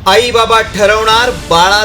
आई बाबा ठरवणार बाळा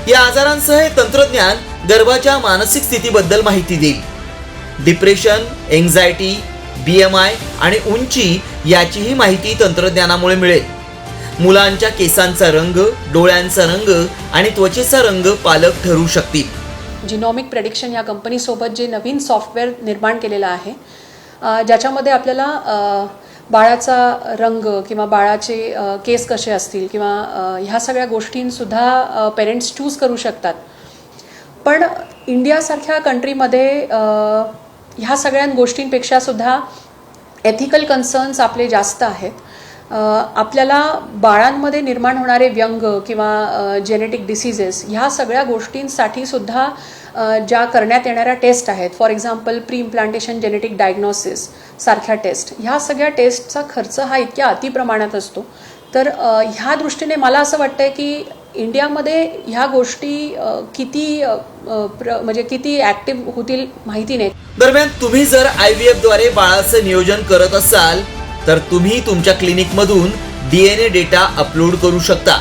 या आजारांसह हे तंत्रज्ञान गर्भाच्या मानसिक स्थितीबद्दल माहिती देईल. डिप्रेशन, एन्झायटी, BMI आणि उंची याचीही माहिती तंत्रज्ञानामुळे मिळेल. मुलांच्या केसांचा रंग, डोळ्यांचा रंग आणि त्वचेचा रंग पालक ठरवू शकतील. जिनोमिक प्रेडिक्शन या कंपनीसोबत जे नवीन सॉफ्टवेअर निर्माण केलेलं आहे, ज्याच्यामध्ये आपल्याला बाळाचा रंग किंवा बाळाचे केस कसे असतील किंवा ह्या सगळ्या गोष्टींसुद्धा पेरेंट्स चूज करू शकतात. पण इंडियासारख्या कंट्रीमध्ये ह्या सगळ्या गोष्टींपेक्षा सुद्धा एथिकल कन्सर्न्स आपले जास्त आहेत. आपल्याला बाळांमध्ये निर्माण होणारे व्यंग किंवा जेनेटिक डिसीजेस ह्या सगळ्या गोष्टींसाठी सुद्धा ज्या करण्यात येणाऱ्या टेस्ट आहेत, for example pre implantation genetic diagnosis सारख्या टेस्ट, ह्या सगळ्या टेस्टचा खर्च हा इतक्या अतिप्रमाणात असतो. तर ह्या दृष्टीने मला असं वाटतंय की इंडियामध्ये ह्या गोष्टी किती ॲक्टिव्ह होतील माहिती नाही. दरम्यान तुम्ही जर IVF द्वारे बाळाचं नियोजन करत असाल तर तुम्ही तुमच्या क्लिनिकमधून DNA डेटा अपलोड करू शकता.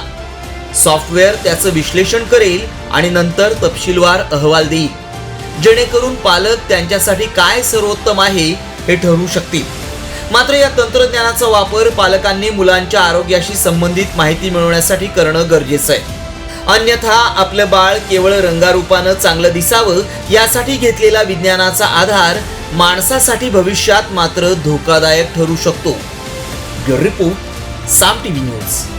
सॉफ्टवेअर त्याचं विश्लेषण करेल आणि नंतर तपशीलवार अहवाल देईल, जेणेकरून पालक त्यांच्यासाठी काय सर्वोत्तम आहे हे ठरवू शकतील. मात्र या तंत्रज्ञानाचा वापर पालकांनी मुलांच्या आरोग्याशी संबंधित माहिती मिळवण्यासाठी करणं गरजेचं आहे. अन्यथा आपलं बाळ केवळ रंगारूपानं चांगलं दिसावं यासाठी घेतलेला विज्ञानाचा आधार माणसासाठी भविष्यात मात्र धोकादायक ठरू शकतो. ब्युरो रिपोर्ट, साम TV न्यूज.